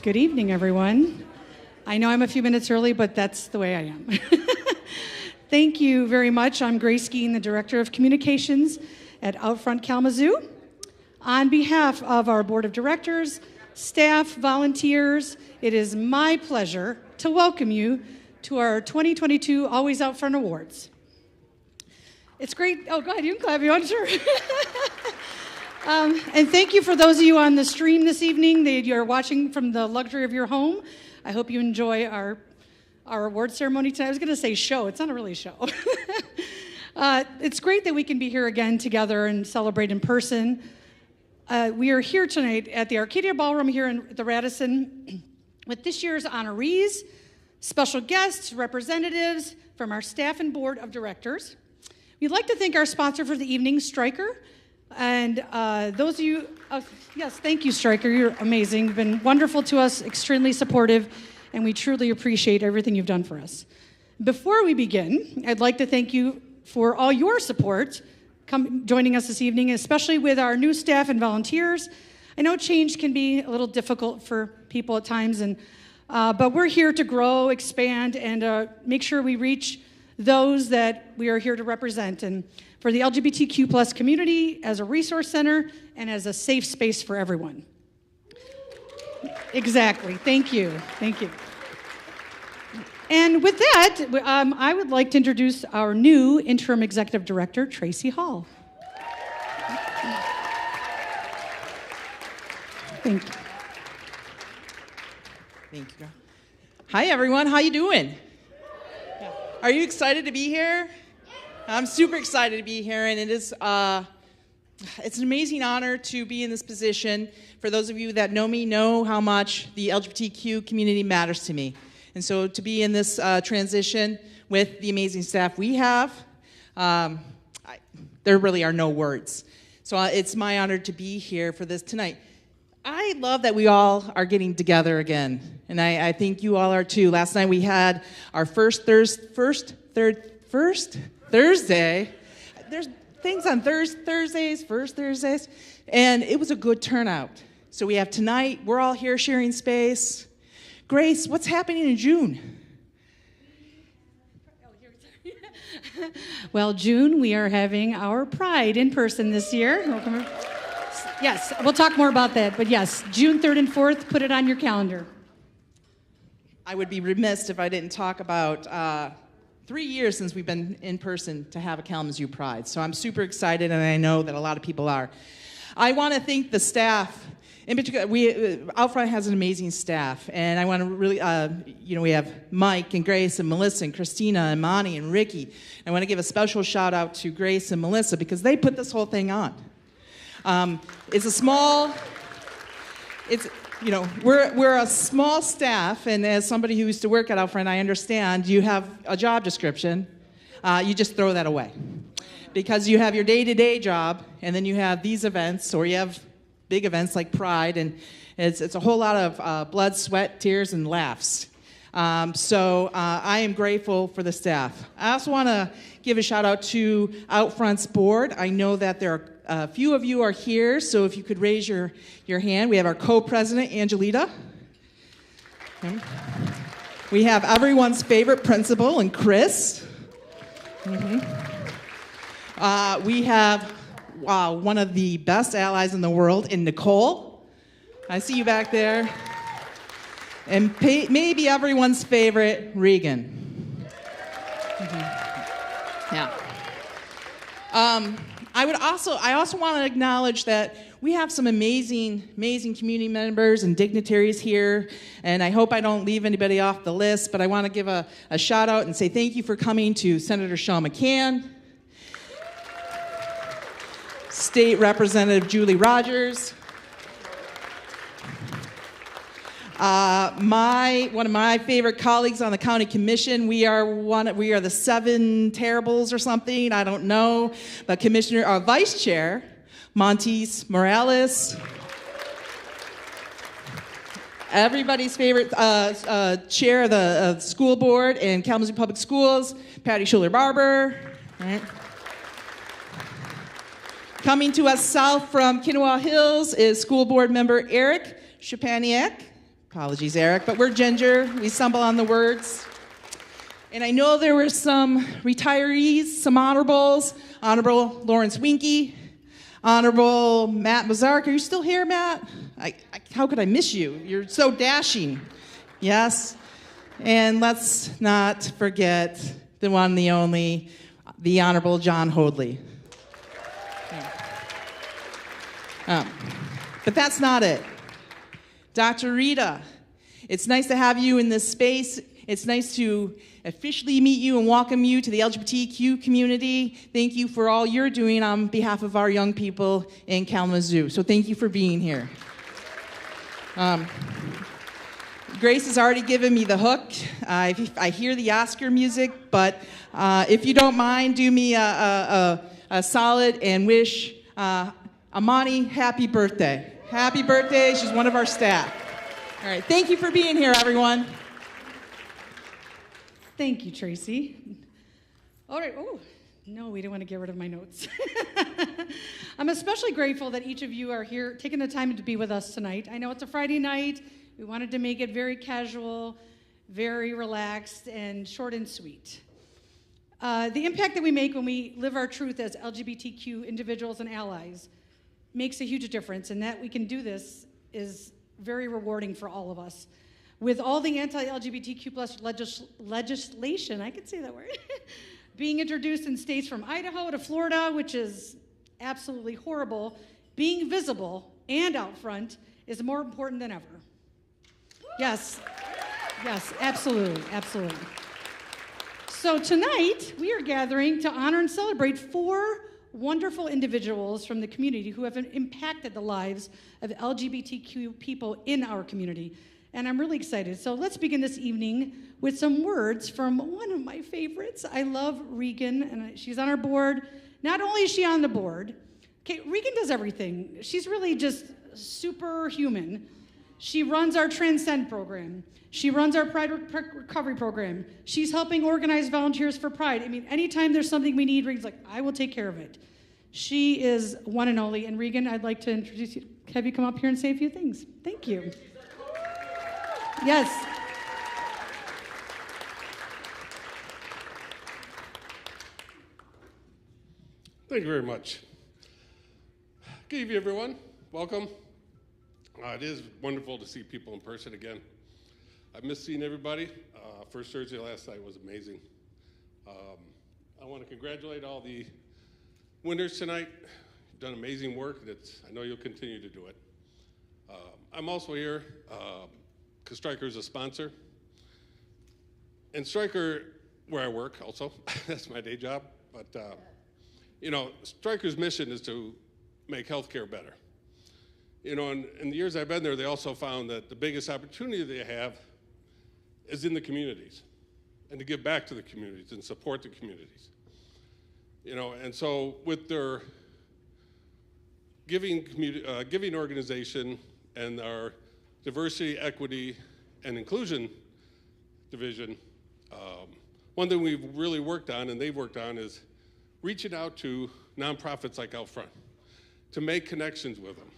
Good evening, everyone. I know I'm a few minutes early, but that's the way I am. Thank you very much. I'm Grace Geen, the Director of Communications at OutFront Kalamazoo. On behalf of our Board of Directors, staff, volunteers, it is my pleasure to welcome you to our 2022 Always Out Front Awards. It's great. Oh, go ahead. You can clap if you want, sure. And thank you for those of you on the stream this evening that you're watching from the luxury of your home. I hope you enjoy our award ceremony tonight. I was going to say show. It's not a really show. It's great that we can be here again together and celebrate in person. We are here tonight at the Arcadia Ballroom here in the Radisson with this year's honorees, special guests, representatives from our staff and board of directors. We'd like to thank our sponsor for the evening, Stryker. And those of you, yes, thank you, Stryker. You're amazing. You've been wonderful to us, extremely supportive, and we truly appreciate everything you've done for us. Before we begin, I'd like to thank you for all your support joining us this evening, especially with our new staff and volunteers. I know change can be a little difficult for people at times, but we're here to grow, expand, and make sure we reach those that we are here to represent, and for the LGBTQ+ community as a resource center and as a safe space for everyone. Exactly. Thank you. Thank you. And with that, I would like to introduce our new interim executive director, Tracy Hall. Thank you. Thank you. Hi, everyone. How you doing? Are you excited to be here? I'm super excited to be here, and it is it's an amazing honor to be in this position. For those of you that know me know how much the LGBTQ community matters to me. And so to be in this transition with the amazing staff we have, there really are no words. So it's my honor to be here for this tonight. I love that we all are getting together again, and I think you all are too. Last night we had our first Thursday. There's things on Thursdays, first Thursdays, and it was a good turnout. So we have tonight, we're all here sharing space. Grace, what's happening in June? Well, June, we are having our Pride in person this year. Yes, we'll talk more about that, but yes, June 3rd and 4th, put it on your calendar. I would be remiss if I didn't talk about 3 years since we've been in person to have a Kalamazoo Pride. So I'm super excited, and I know that a lot of people are. I want to thank the staff. In particular, OutFront has an amazing staff, and I want to really, we have Mike and Grace and Melissa and Christina and Monty and Ricky. I want to give a special shout out to Grace and Melissa because they put this whole thing on. We're a small staff, and as somebody who used to work at OutFront, I understand you have a job description. You just throw that away because you have your day-to-day job, and then you have these events, or you have big events like Pride, and it's a whole lot of blood, sweat, tears, and laughs. So I am grateful for the staff. I also want to give a shout-out to OutFront's board. I know that there are a few of you are here, so if you could raise your hand. We have our co-president, Angelita. Okay. We have everyone's favorite principal, and Chris. Mm-hmm. We have one of the best allies in the world, in Nicole. I see you back there. And maybe everyone's favorite, Regan. Mm-hmm. Yeah. I also want to acknowledge that we have some amazing community members and dignitaries here, and I hope I don't leave anybody off the list, but I want to give a shout out and say thank you for coming to Senator Sean McCann, State Representative Julie Rogers, one of my favorite colleagues on the county commission. We are the 7 terribles or something, I don't know. But Vice Chair Montes Morales, everybody's favorite chair of the school board in Kalamazoo Public Schools, Patty Schuler-Barber. Right. Coming to us south from Kinawa Hills is school board member Eric Shapaniak. Apologies, Eric, but we're ginger. We stumble on the words. And I know there were some retirees, some honorables. Honorable Lawrence Winkie, Honorable Matt Mazark. Are you still here, Matt? How could I miss you? You're so dashing. Yes. And let's not forget the one, the only, the Honorable John Hoadley. But that's not it. Dr. Rita, it's nice to have you in this space. It's nice to officially meet you and welcome you to the LGBTQ community. Thank you for all you're doing on behalf of our young people in Kalamazoo. So thank you for being here. Grace has already given me the hook. I hear the Oscar music, but if you don't mind, do me a solid and wish Amani happy birthday. Happy birthday. She's one of our staff. All right. Thank you for being here, everyone. Thank you, Tracy. All right. Oh, no, we don't want to get rid of my notes. I'm especially grateful that each of you are here, taking the time to be with us tonight. I know it's a Friday night. We wanted to make it very casual, very relaxed, and short and sweet. The impact that we make when we live our truth as LGBTQ individuals and allies makes a huge difference, and that we can do this is very rewarding for all of us. With all the anti-LGBTQ plus legislation, I could say that word, being introduced in states from Idaho to Florida, which is absolutely horrible, being visible and out front is more important than ever. Yes, yes, absolutely, absolutely. So tonight, we are gathering to honor and celebrate 4 wonderful individuals from the community who have impacted the lives of LGBTQ people in our community. And I'm really excited. So let's begin this evening with some words from one of my favorites. I love Regan, and she's on our board. Not only is she on the board, okay, Regan does everything. She's really just superhuman. She runs our Transcend program. She runs our Pride Recovery program. She's helping organize volunteers for Pride. I mean, anytime there's something we need, Regan's like, I will take care of it. She is one and only. And Regan, I'd like to introduce you, have you come up here and say a few things. Thank you. Yes. Thank you very much. Good evening, everyone. Welcome. It is wonderful to see people in person again. I've missed seeing everybody. First Thursday last night was amazing. I want to congratulate all the winners tonight. You've done amazing work. I know you'll continue to do it. I'm also here because Stryker is a sponsor. And Stryker, where I work also, that's my day job, but you know, Stryker's mission is to make healthcare better. You know, and in the years I've been there, they also found that the biggest opportunity they have is in the communities, and to give back to the communities and support the communities. You know, and so with their giving organization and our diversity, equity, and inclusion division, one thing we've really worked on, and they've worked on, is reaching out to nonprofits like OutFront to make connections with them,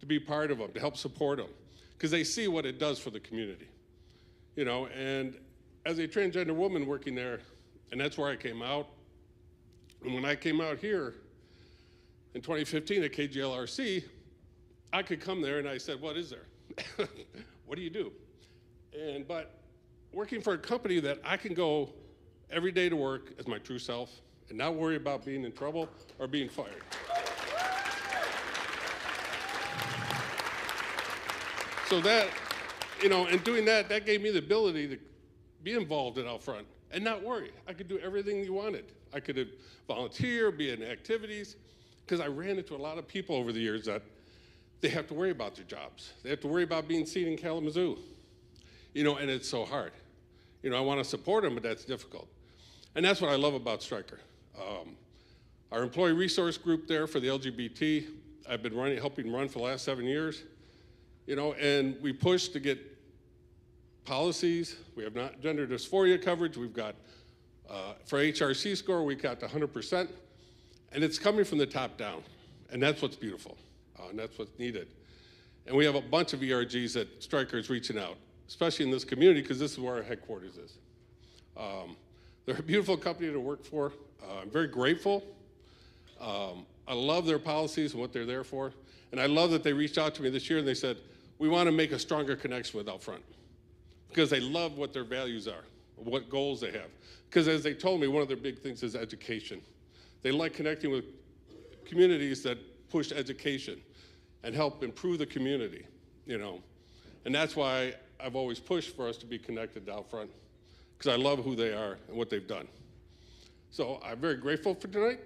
to be part of them, to help support them, because they see what it does for the community. You know, and as a transgender woman working there, and that's where I came out, and when I came out here in 2015 at KGLRC, I could come there and I said, what is there? What do you do? But working for a company that I can go every day to work as my true self and not worry about being in trouble or being fired. So that, you know, and doing that, that gave me the ability to be involved at OutFront and not worry. I could do everything you wanted. I could volunteer, be in activities, because I ran into a lot of people over the years that they have to worry about their jobs. They have to worry about being seen in Kalamazoo. You know, and it's so hard. You know, I want to support them, but that's difficult. And that's what I love about Stryker. Our employee resource group there for the LGBT, I've been helping run for the last 7 years. You know, and we push to get policies. We have not gender dysphoria coverage. We've got, for HRC score, we got to 100%. And it's coming from the top down. And that's what's beautiful. And that's what's needed. And we have a bunch of ERGs that strikers reaching out, especially in this community, because this is where our headquarters is. They're a beautiful company to work for. I'm very grateful. I love their policies and what they're there for. And I love that they reached out to me this year and they said, we want to make a stronger connection with OutFront, because they love what their values are, what goals they have. Because as they told me, one of their big things is education. They like connecting with communities that push education and help improve the community, you know. And that's why I've always pushed for us to be connected to OutFront, because I love who they are and what they've done. So I'm very grateful for tonight.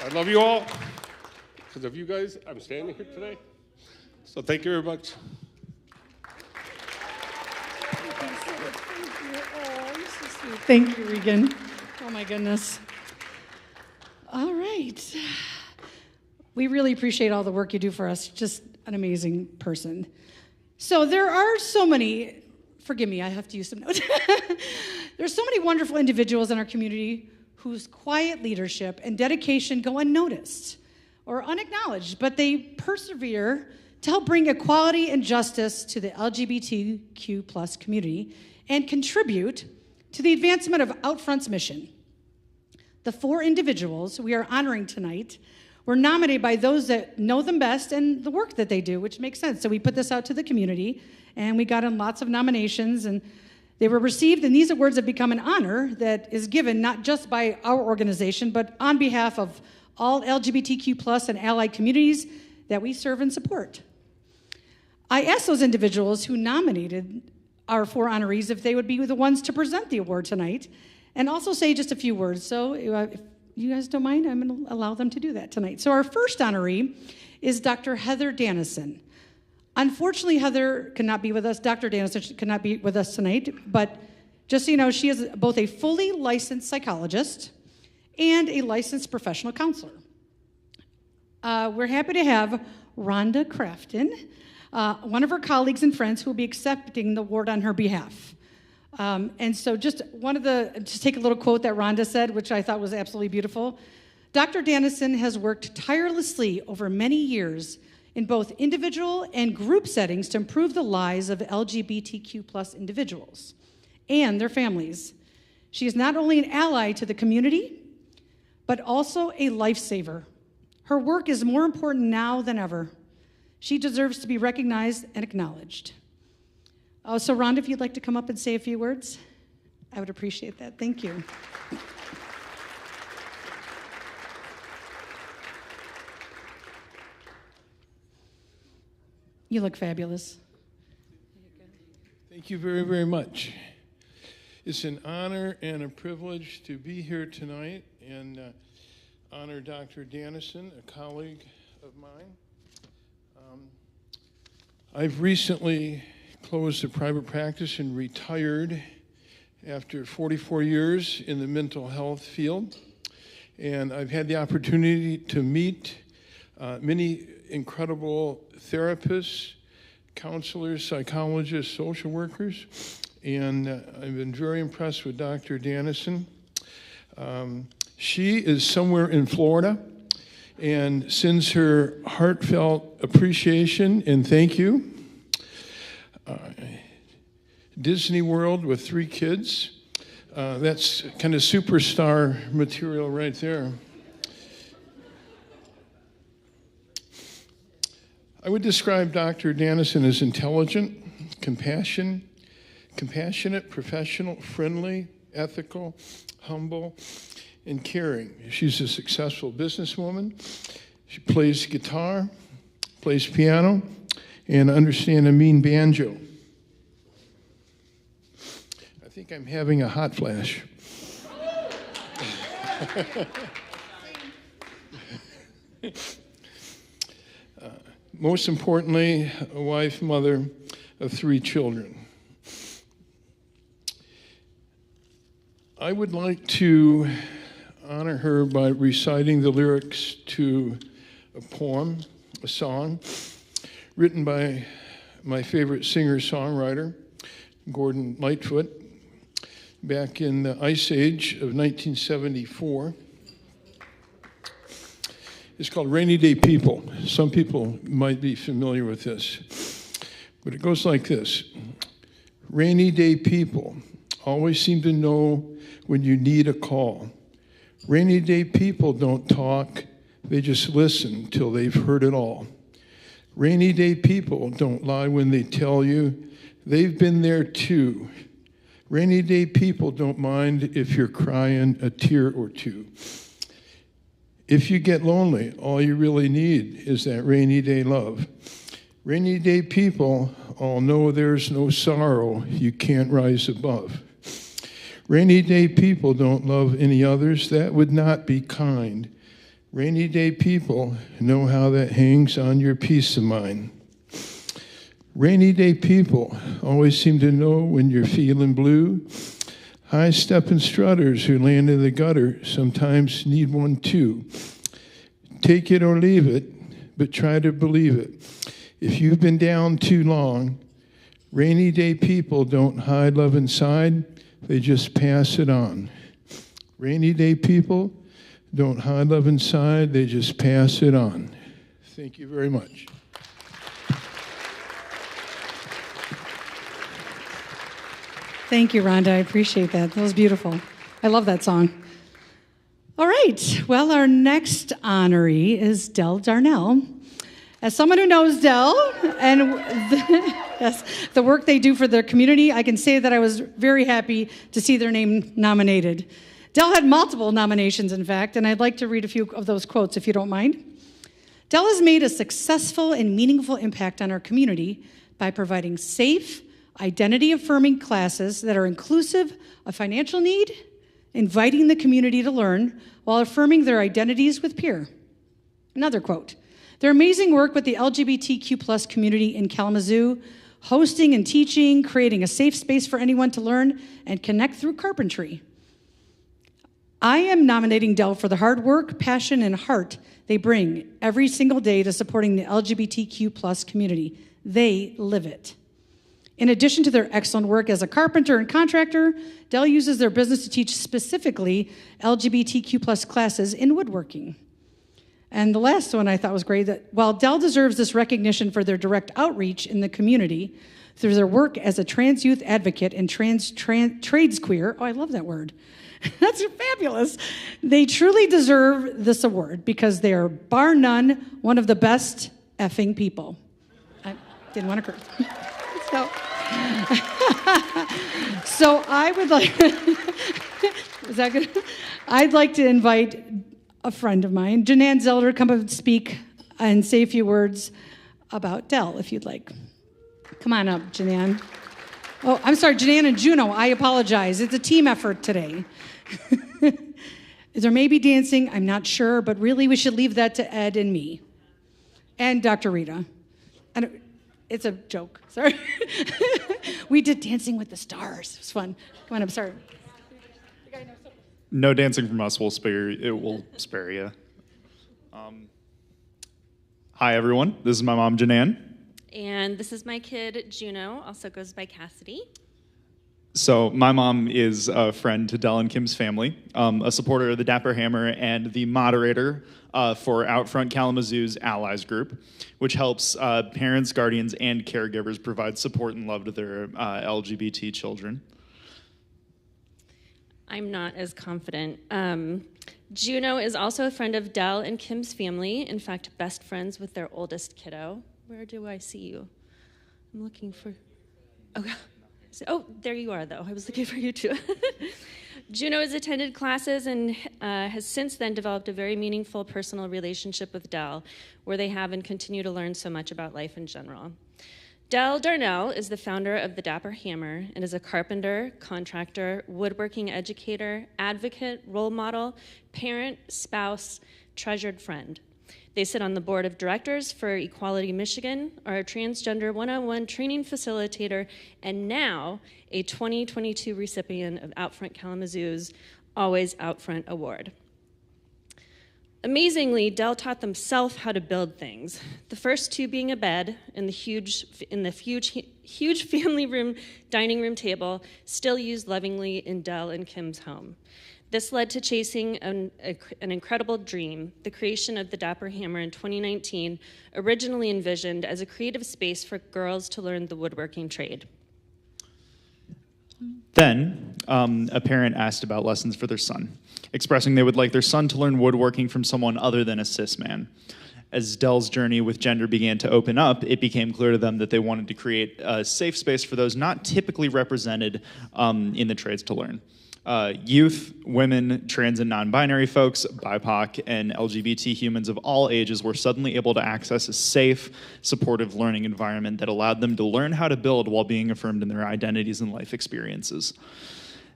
I love you all. Because of you guys, I'm standing here today. So thank you very much. Thank you, Regan. Oh my goodness. All right. We really appreciate all the work you do for us. Just an amazing person. So there are so many, forgive me, I have to use some notes. There's so many wonderful individuals in our community whose quiet leadership and dedication go unnoticed or unacknowledged, but they persevere to help bring equality and justice to the LGBTQ+ community and contribute to the advancement of OutFront's mission. The 4 individuals we are honoring tonight were nominated by those that know them best and the work that they do, which makes sense. So we put this out to the community, and we got in lots of nominations, and they were received, and these awards have become an honor that is given not just by our organization, but on behalf of all LGBTQ+ and allied communities that we serve and support. I asked those individuals who nominated our 4 honorees if they would be the ones to present the award tonight and also say just a few words. So if you guys don't mind, I'm going to allow them to do that tonight. So our first honoree is Dr. Heather Dannison. Unfortunately, Heather cannot be with us. Dr. Dannison cannot be with us tonight, but just so you know, she is both a fully licensed psychologist and a licensed professional counselor. We're happy to have Rhonda Crafton, one of her colleagues and friends who will be accepting the award on her behalf. And so just take a little quote that Rhonda said, which I thought was absolutely beautiful. Dr. Dannison has worked tirelessly over many years in both individual and group settings to improve the lives of LGBTQ+ individuals and their families. She is not only an ally to the community, but also a lifesaver. Her work is more important now than ever. She deserves to be recognized and acknowledged. So Rhonda, if you'd like to come up and say a few words, I would appreciate that. Thank you. You look fabulous. Thank you very, very much. It's an honor and a privilege to be here tonight and honor Dr. Dannison, a colleague of mine. I've recently closed a private practice and retired after 44 years in the mental health field. And I've had the opportunity to meet many incredible therapists, counselors, psychologists, social workers, and I've been very impressed with Dr. Dannison. She is somewhere in Florida and sends her heartfelt appreciation and thank you. Disney World with 3 kids. That's kind of superstar material right there. I would describe Dr. Dannison as intelligent, compassionate, professional, friendly, ethical, humble, and caring. She's a successful businesswoman. She plays guitar, plays piano, and understands a mean banjo. I think I'm having a hot flash. Most importantly, a wife, mother of 3 children. I would like to honor her by reciting the lyrics to a poem, a song, written by my favorite singer-songwriter, Gordon Lightfoot. back in the Ice Age of 1974. It's called Rainy Day People. Some people might be familiar with this, but it goes like this. Rainy day people always seem to know when you need a call. Rainy day people don't talk, they just listen till they've heard it all. Rainy day people don't lie when they tell you they've been there too. Rainy day people don't mind if you're crying a tear or two. If you get lonely, all you really need is that rainy day love. Rainy day people all know there's no sorrow you can't rise above. Rainy day people don't love any others, that would not be kind. Rainy day people know how that hangs on your peace of mind. Rainy day people always seem to know when you're feeling blue. High-stepping strutters who land in the gutter sometimes need one too. Take it or leave it, but try to believe it. If you've been down too long, rainy day people don't hide love inside, they just pass it on. Rainy day people don't hide love inside, they just pass it on. Thank you very much. Thank you, Rhonda. I appreciate that. That was beautiful. I love that song. All right. Well, our next honoree is Dell Darnell. As someone who knows Dell and the work they do for their community, I can say that I was very happy to see their name nominated. Dell had multiple nominations, in fact, and I'd like to read a few of those quotes, if you don't mind. Dell has made a successful and meaningful impact on our community by providing safe, identity-affirming classes that are inclusive of financial need, inviting the community to learn while affirming their identities with peer. Another quote, their amazing work with the LGBTQ+ community in Kalamazoo, hosting and teaching, creating a safe space for anyone to learn and connect through carpentry. I am nominating Dell for the hard work, passion, and heart they bring every single day to supporting the LGBTQ+ community. They live it. In addition to their excellent work as a carpenter and contractor, Dell uses their business to teach specifically LGBTQ+ classes in woodworking. And the last one I thought was great, that while Dell deserves this recognition for their direct outreach in the community through their work as a trans youth advocate and trades queer, oh, I love that word. That's fabulous. They truly deserve this award because they are, bar none, one of the best effing people. I didn't want to curse. So I would like, is that good? I'd like to invite a friend of mine, Janan Zelder, come up and speak and say a few words about Dell, if you'd like. Come on up, Janan. Oh, I'm sorry, Janan and Juno, I apologize. It's a team effort today. There may be dancing, I'm not sure, but really we should leave that to Ed and me. And Dr. Rita. And it's a joke, sorry. We did Dancing with the Stars. It was fun. Come on, I'm sorry. No dancing from us will spare you. Hi, everyone. This is my mom, Janan. And this is my kid, Juno, also goes by Cassidy. So my mom is a friend to Dell and Kim's family, a supporter of the Dapper Hammer, and the moderator for OutFront Kalamazoo's Allies group, which helps parents, guardians, and caregivers provide support and love to their LGBT children. I'm not as confident. Juno is also a friend of Dell and Kim's family, in fact, best friends with their oldest kiddo. Where do I see you? I'm looking for... Oh, there you are, though. I was looking for you, too. Juno has attended classes and has since then developed a very meaningful personal relationship with Dell, where they have and continue to learn so much about life in general. Dell Darnell is the founder of the Dapper Hammer and is a carpenter, contractor, woodworking educator, advocate, role model, parent, spouse, treasured friend. They sit on the board of directors for Equality Michigan, are a transgender one-on-one training facilitator, and now a 2022 recipient of OutFront Kalamazoo's Always Out Front Award. Amazingly, Dell taught themselves how to build things. The first two being a bed and the huge family room, dining room table, still used lovingly in Dell and Kim's home. This led to chasing an incredible dream, the creation of the Dapper Hammer in 2019, originally envisioned as a creative space for girls to learn the woodworking trade. Then, a parent asked about lessons for their son, expressing they would like their son to learn woodworking from someone other than a cis man. As Dell's journey with gender began to open up, it became clear to them that they wanted to create a safe space for those not typically represented in the trades to learn. Youth, women, trans and non-binary folks, BIPOC, and LGBT humans of all ages were suddenly able to access a safe, supportive learning environment that allowed them to learn how to build while being affirmed in their identities and life experiences.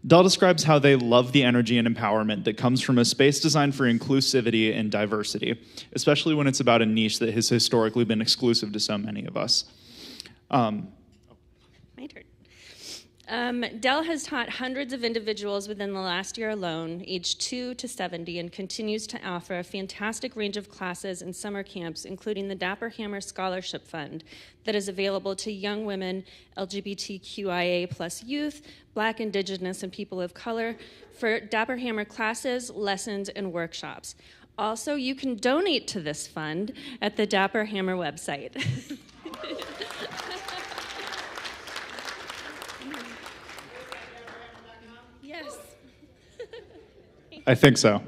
Dell describes how they love the energy and empowerment that comes from a space designed for inclusivity and diversity, especially when it's about a niche that has historically been exclusive to so many of us. My turn. Dell has taught hundreds of individuals within the last year alone, aged 2 to 70, and continues to offer a fantastic range of classes and summer camps, including the Dapper Hammer Scholarship Fund that is available to young women, LGBTQIA+ youth, Black, Indigenous, and people of color for Dapper Hammer classes, lessons, and workshops. Also, you can donate to this fund at the Dapper Hammer website. Yes. I think so.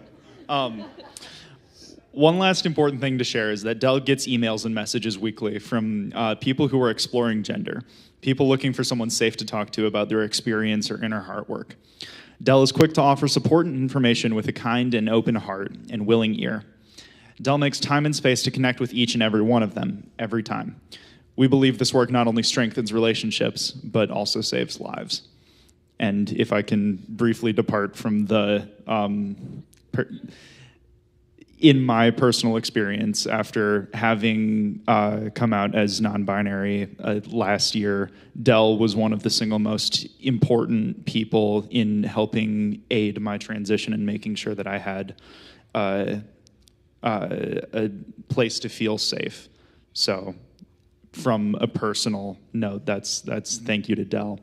One last important thing to share is that Dell gets emails and messages weekly from people who are exploring gender, people looking for someone safe to talk to about their experience or inner heart work. Dell is quick to offer support and information with a kind and open heart and willing ear. Dell makes time and space to connect with each and every one of them, every time. We believe this work not only strengthens relationships, but also saves lives. And if I can briefly depart from the, in my personal experience, after having come out as non-binary last year, Dell was one of the single most important people in helping aid my transition and making sure that I had a place to feel safe. So from a personal note, that's thank you to Dell.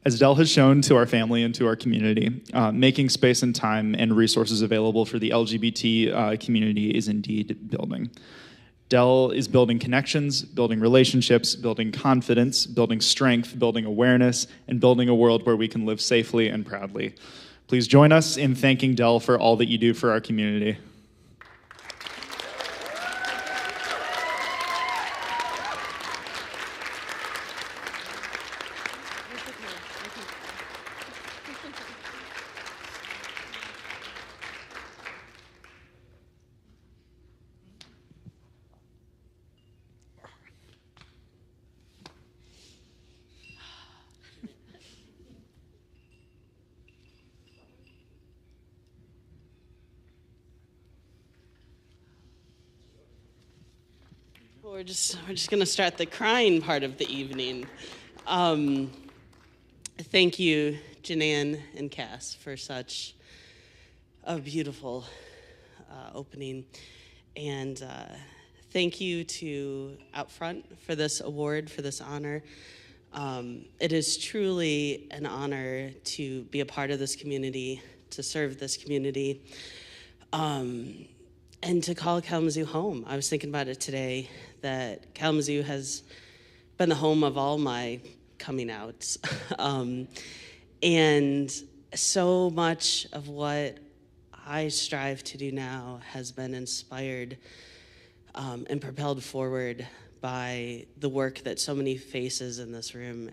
As Dell has shown to our family and to our community, making space and time and resources available for the LGBT community is indeed building. Dell is building connections, building relationships, building confidence, building strength, building awareness, and building a world where we can live safely and proudly. Please join us in thanking Dell for all that you do for our community. We're just going to start the crying part of the evening. Thank you, Janan and Cass, for such a beautiful opening. And thank you to OutFront for this award, for this honor. It is truly an honor to be a part of this community, to serve this community. And to call Kalamazoo home. I was thinking about it today, that Kalamazoo has been the home of all my coming outs. And so much of what I strive to do now has been inspired and propelled forward by the work that so many faces in this room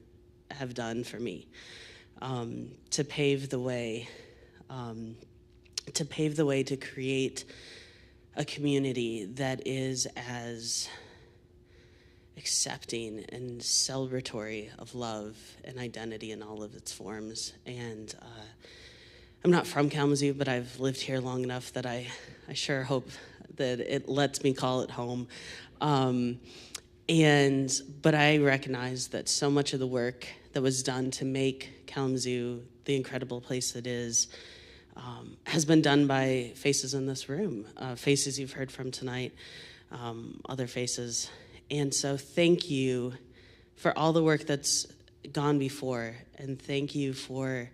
have done for me, to pave the way to create a community that is as accepting and celebratory of love and identity in all of its forms. And I'm not from Kalamazoo, but I've lived here long enough that I sure hope that it lets me call it home. But I recognize that so much of the work that was done to make Kalamazoo the incredible place it is has been done by faces in this room, faces you've heard from tonight, other faces. And so thank you for all the work that's gone before, and thank you for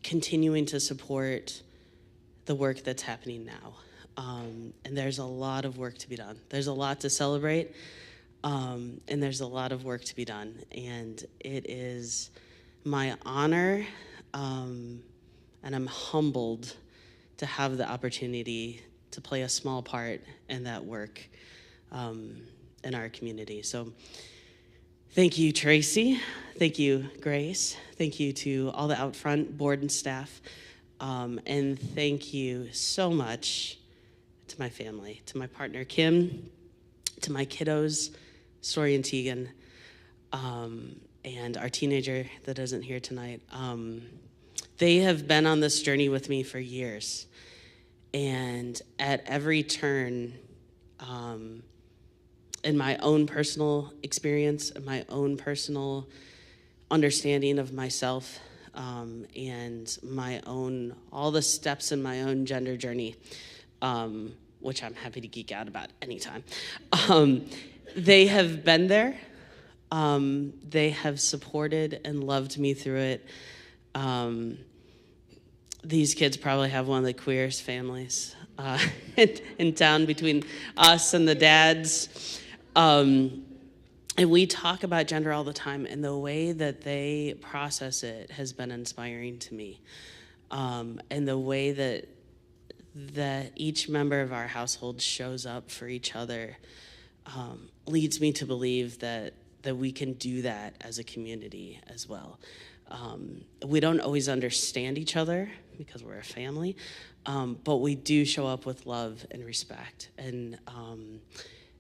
continuing to support the work that's happening now. And there's a lot of work to be done. There's a lot to celebrate, and there's a lot of work to be done. And it is my honor, and I'm humbled to have the opportunity to play a small part in that work in our community. So thank you, Tracy. Thank you, Grace. Thank you to all the OutFront board and staff. And thank you so much to my family, to my partner, Kim, to my kiddos, Story and Tegan, and our teenager that isn't here tonight. They have been on this journey with me for years. And at every turn, in my own personal experience, in my own personal understanding of myself, and my own, all the steps in my own gender journey, which I'm happy to geek out about anytime. They have been there. They have supported and loved me through it. These kids probably have one of the queerest families in town between us and the dads. And we talk about gender all the time, and the way that they process it has been inspiring to me. And the way that each member of our household shows up for each other leads me to believe that we can do that as a community as well. We don't always understand each other because we're a family, but we do show up with love and respect. And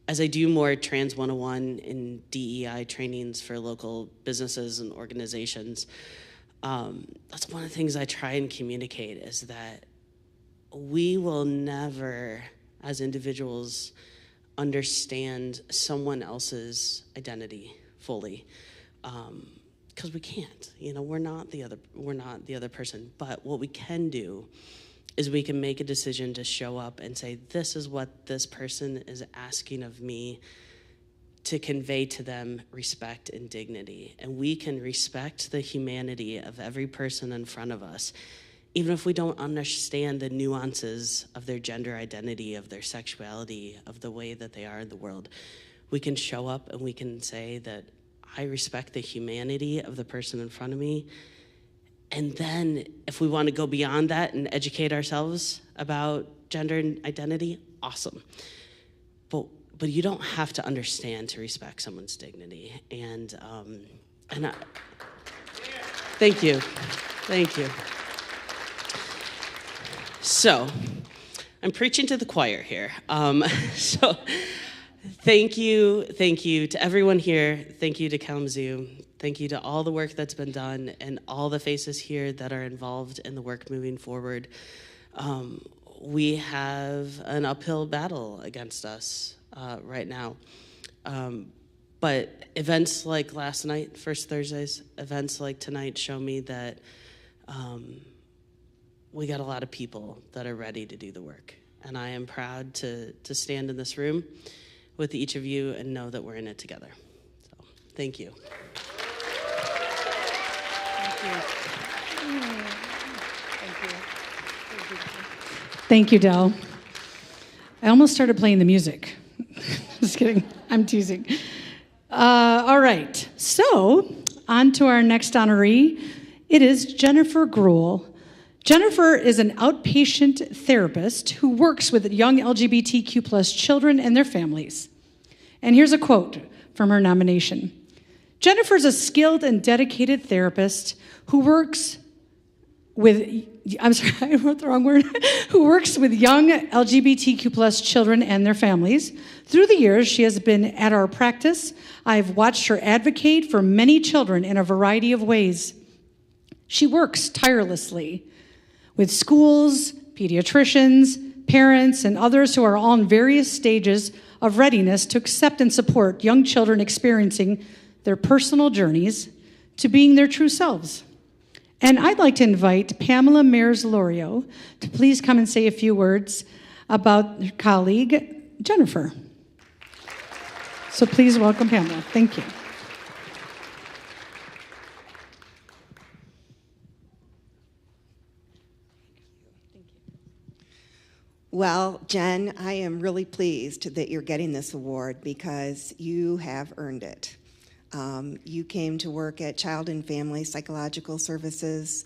as I do more Trans 101 in DEI trainings for local businesses and organizations, that's one of the things I try and communicate, is that we will never, as individuals, understand someone else's identity fully, because we can't. You know, we're not the other person. But what we can do is we can make a decision to show up and say, this is what this person is asking of me, to convey to them respect and dignity. And we can respect the humanity of every person in front of us, even if we don't understand the nuances of their gender identity, of their sexuality, of the way that they are in the world. We can show up and we can say that I respect the humanity of the person in front of me. And then if we want to go beyond that and educate ourselves about gender and identity, awesome. But you don't have to understand to respect someone's dignity. And thank you. Thank you. So, I'm preaching to the choir here. So, thank you to everyone here. Thank you to Kalamazoo. Thank you to all the work that's been done and all the faces here that are involved in the work moving forward. We have an uphill battle against us right now. But events like last night, First Thursdays, events like tonight show me that we got a lot of people that are ready to do the work. And I am proud to stand in this room with each of you and know that we're in it together. So, thank you. Thank you, Dell. I almost started playing the music. Just kidding. I'm teasing. All right. So, on to our next honoree. It is Jennifer Gruel. Jennifer is an outpatient therapist who works with young LGBTQ+ children and their families. And here's a quote from her nomination. Jennifer's a skilled and dedicated therapist who works with, I'm sorry, I wrote the wrong word, who works with young LGBTQ+ children and their families. Through the years she has been at our practice, I've watched her advocate for many children in a variety of ways. She works tirelessly with schools, pediatricians, parents, and others who are all in various stages of readiness to accept and support young children experiencing their personal journeys to being their true selves. And I'd like to invite Pamela Mears-Lorio to please come and say a few words about her colleague, Jennifer. So please welcome Pamela. Thank you. Well, Jen, I am really pleased that you're getting this award because you have earned it. You came to work at Child and Family Psychological Services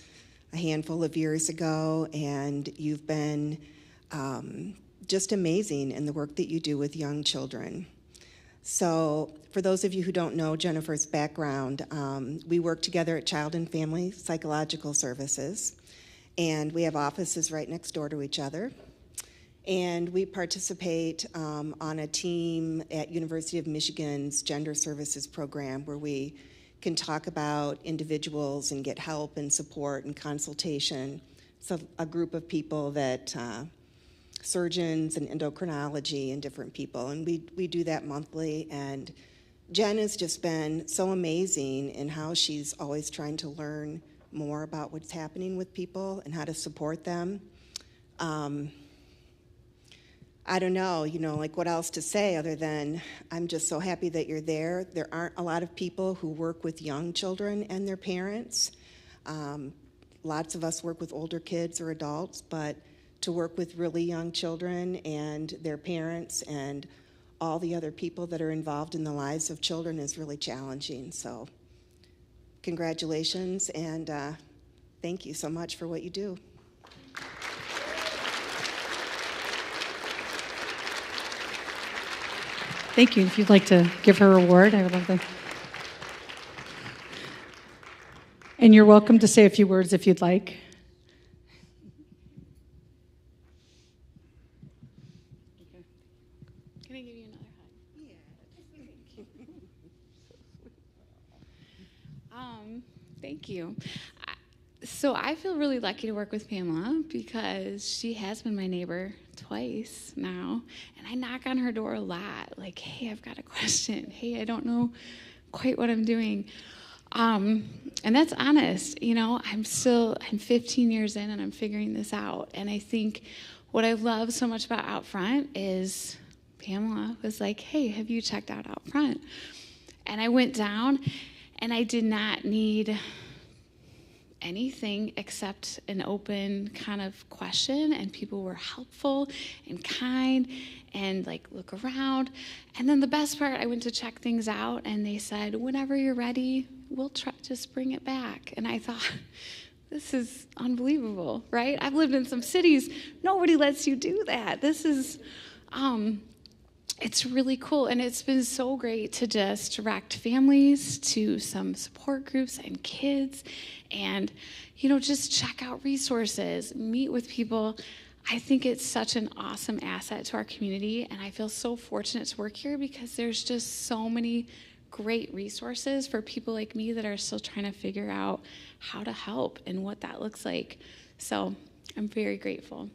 a handful of years ago, and you've been just amazing in the work that you do with young children. So for those of you who don't know Jennifer's background, we work together at Child and Family Psychological Services, and we have offices right next door to each other. And we participate on a team at University of Michigan's Gender Services program where we can talk about individuals and get help and support and consultation. It's a group of people that, surgeons and endocrinology and different people, and we do that monthly. And Jen has just been so amazing in how she's always trying to learn more about what's happening with people and how to support them. I don't know, like what else to say other than I'm just so happy that you're there. There aren't a lot of people who work with young children and their parents. Lots of us work with older kids or adults, but to work with really young children and their parents and all the other people that are involved in the lives of children is really challenging. So congratulations, and thank you so much for what you do. Thank you. If you'd like to give her a award, I would love to. And you're welcome to say a few words if you'd like. Can I give you another hug? Yeah. Thank you. So I feel really lucky to work with Pamela because she has been my neighbor twice now, and I knock on her door a lot, like, hey, I've got a question. Hey, I don't know quite what I'm doing. And that's honest. I'm 15 years in and I'm figuring this out. And I think what I love so much about OutFront is Pamela was like, hey, have you checked out OutFront? And I went down and I did not need anything except an open kind of question, and people were helpful and kind and look around. And then the best part, I went to check things out and they said, whenever you're ready, we'll just bring it back. And I thought, this is unbelievable, right? I've lived in some cities, nobody lets you do that. This is it's really cool, and it's been so great to just direct families to some support groups and kids, and just check out resources, meet with people. I think it's such an awesome asset to our community, and I feel so fortunate to work here because there's just so many great resources for people like me that are still trying to figure out how to help and what that looks like. So I'm very grateful.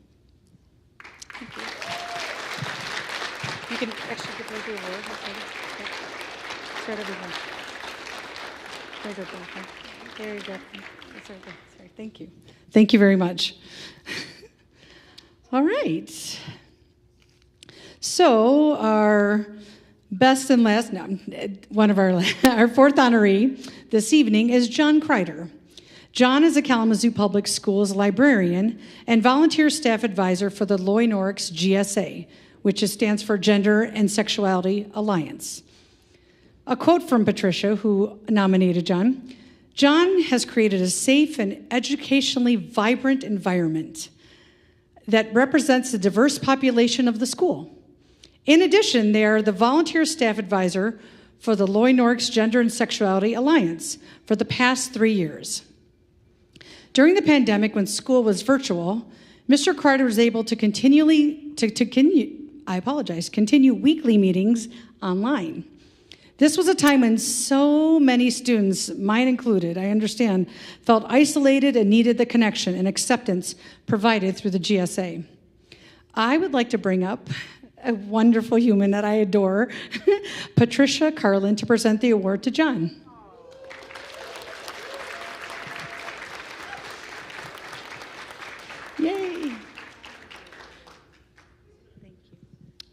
Thank you. You can actually give her the award. Start everyone. There you go. Sorry. Thank you. Thank you very much. All right. So our best and last, one of our fourth honoree this evening is John Kreider. John is a Kalamazoo Public Schools librarian and volunteer staff advisor for the Norrix GSA, which stands for Gender and Sexuality Alliance. A quote from Patricia, who nominated John. John has created a safe and educationally vibrant environment that represents the diverse population of the school. In addition, they are the volunteer staff advisor for the Norrix Gender and Sexuality Alliance for the past 3 years. During the pandemic, when school was virtual, Mr. Kreider was able to continue weekly meetings online. This was a time when so many students, mine included, I understand, felt isolated and needed the connection and acceptance provided through the GSA. I would like to bring up a wonderful human that I adore, Patricia Carlin, to present the award to John. Yay.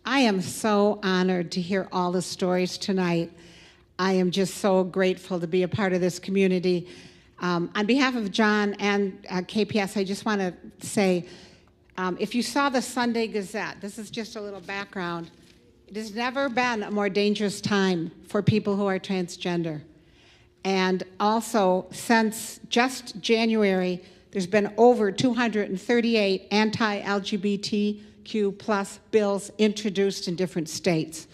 I am so honored to hear all the stories tonight. I am just so grateful to be a part of this community. On behalf of John and KPS, I just want to say, if you saw the Sunday Gazette, this is just a little background. It has never been a more dangerous time for people who are transgender. And also, since just January, there's been over 238 anti-LGBTQ+ bills introduced in different states.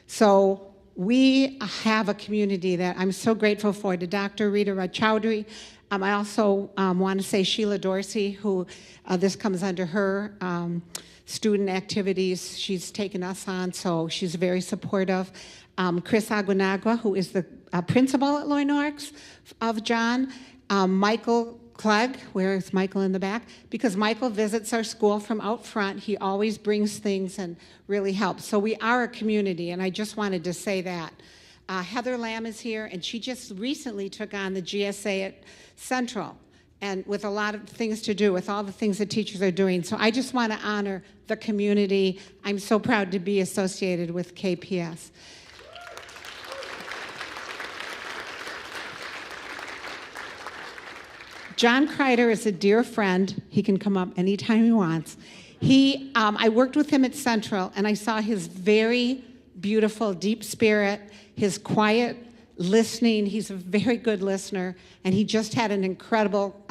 So we have a community that I'm so grateful for. To Dr. Rita Chowdhury, I also want to say Sheila Dorsey, who this comes under her student activities. She's taken us on, so she's very supportive. Chris Aguinagua, who is the principal at Norrix of John. Michael Clegg, where is Michael in the back? Because Michael visits our school from out front. He always brings things and really helps. So we are a community, and I just wanted to say that. Heather Lamb is here, and she just recently took on the GSA at Central, and with a lot of things to do, with all the things that teachers are doing. So I just want to honor the community. I'm so proud to be associated with KPS. John Kreider is a dear friend. He can come up anytime he wants. I worked with him at Central, and I saw his very beautiful, deep spirit, his quiet listening. He's a very good listener, and he just had an incredible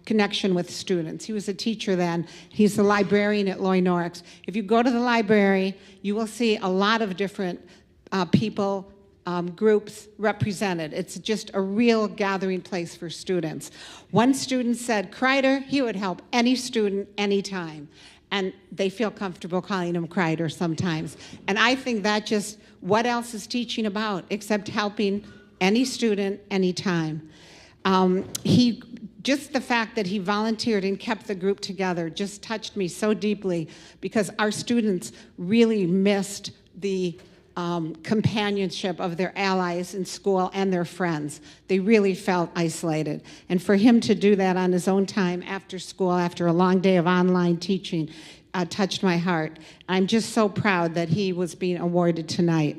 connection with students. He was a teacher then. He's the librarian at Norrix. If you go to the library, you will see a lot of different people, groups represented. It's just a real gathering place for students. One student said, Kreider, he would help any student anytime. And they feel comfortable calling him Kreider sometimes. And I think that just, what else is teaching about except helping any student anytime? Just the fact that he volunteered and kept the group together just touched me so deeply, because our students really missed the companionship of their allies in school and their friends. They really felt isolated. And for him to do that on his own time after school, after a long day of online teaching, touched my heart. I'm just so proud that he was being awarded tonight.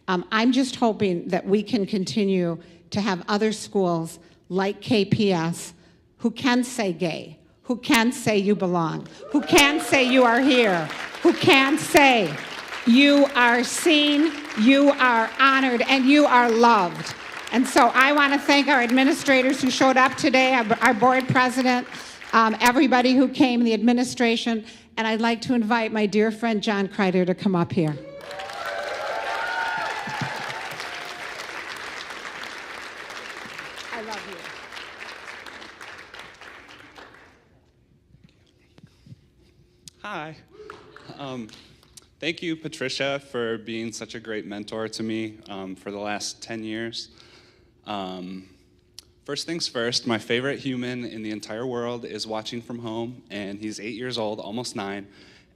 I'm just hoping that we can continue to have other schools like KPS who can say gay, who can say you belong, who can say you are here, who can say you are seen, you are honored, and you are loved. And so I want to thank our administrators who showed up today, our board president, everybody who came, the administration, and I'd like to invite my dear friend John Kreider to come up here. I love you. Hi. Thank you, Patricia, for being such a great mentor to me for the last 10 years. First things first, my favorite human in the entire world is watching from home, and he's 8 years old, almost 9.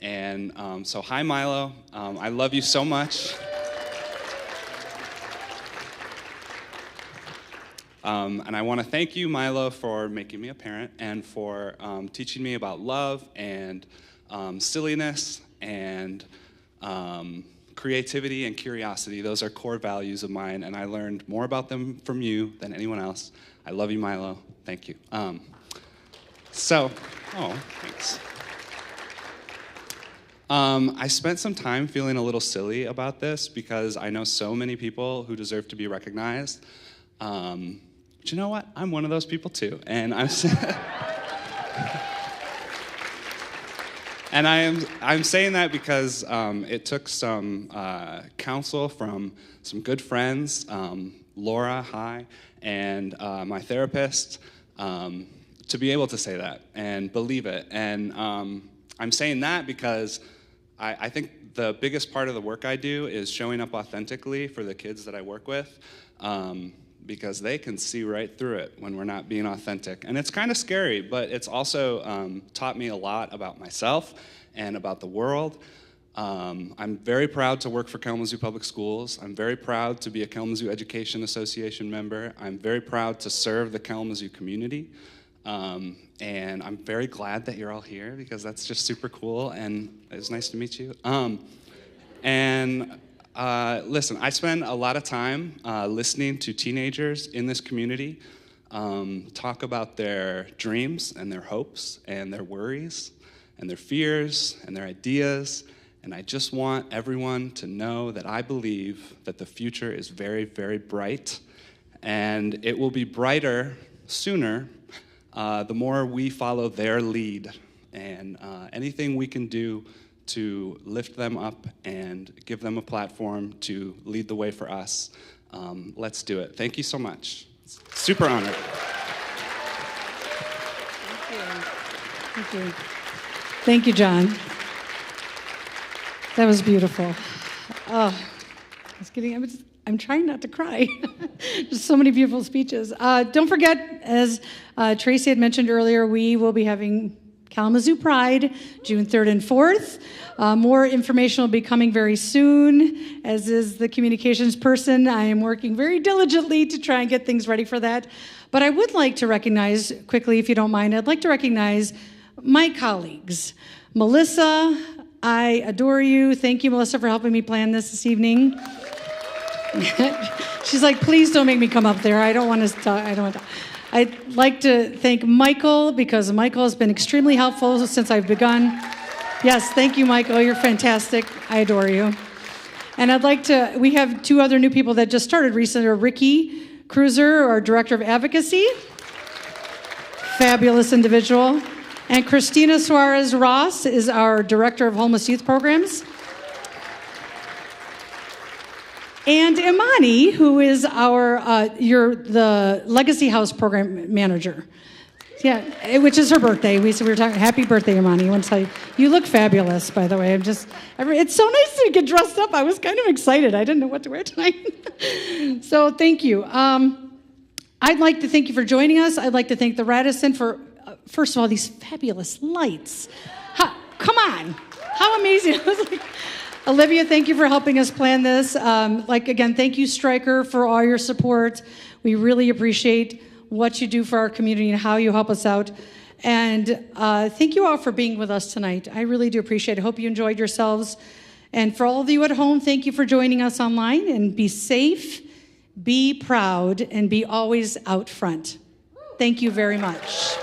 And so hi, Milo. I love you so much. And I want to thank you, Milo, for making me a parent and for teaching me about love and silliness and creativity and curiosity. Those are core values of mine, and I learned more about them from you than anyone else. I love you, Milo. Thank you. Thanks. I spent some time feeling a little silly about this because I know so many people who deserve to be recognized. But you know what? I'm one of those people too, and And I'm saying that because it took some counsel from some good friends, Laura, hi, and my therapist, to be able to say that and believe it. And I'm saying that because I think the biggest part of the work I do is showing up authentically for the kids that I work with, because they can see right through it when we're not being authentic. And it's kind of scary, but it's also taught me a lot about myself and about the world. I'm very proud to work for Kalamazoo Public Schools. I'm very proud to be a Kalamazoo Education Association member. I'm very proud to serve the Kalamazoo community. And I'm very glad that you're all here because that's just super cool and it's nice to meet you. Listen, I spend a lot of time listening to teenagers in this community talk about their dreams and their hopes and their worries and their fears and their ideas. And I just want everyone to know that I believe that the future is very, very bright. And it will be brighter sooner the more we follow their lead. And anything we can do to lift them up and give them a platform to lead the way for us, let's do it. Thank you so much. Super honored. Thank you. Thank you, John. That was beautiful. I'm trying not to cry. Just so many beautiful speeches. Don't forget, as Tracy had mentioned earlier, we will be having Kalamazoo Pride, June 3rd and 4th. More information will be coming very soon. As is the communications person, I am working very diligently to try and get things ready for that. But I would like to recognize, quickly, if you don't mind, I'd like to recognize my colleagues. Melissa, I adore you. Thank you, Melissa, for helping me plan this evening. She's like, please don't make me come up there. I don't want to talk. I'd like to thank Michael because Michael has been extremely helpful since I've begun. Yes, thank you, Michael. You're fantastic. I adore you. And we have two other new people that just started recently. Ricky Cruiser, our Director of Advocacy. Fabulous individual. And Christina Suarez Ross is our Director of Homeless Youth Programs. And Imani, who is the Legacy House Program Manager. Yeah, which is her birthday. We were talking, happy birthday, Imani. I want to tell you, you look fabulous, by the way. It's so nice to get dressed up. I was kind of excited. I didn't know what to wear tonight. So thank you. I'd like to thank you for joining us. I'd like to thank the Radisson for, first of all, these fabulous lights. Come on. How amazing. I was like, Olivia, thank you for helping us plan this. Again, thank you, Stryker, for all your support. We really appreciate what you do for our community and how you help us out. And thank you all for being with us tonight. I really do appreciate it. I hope you enjoyed yourselves. And for all of you at home, thank you for joining us online. And be safe, be proud, and be always out front. Thank you very much.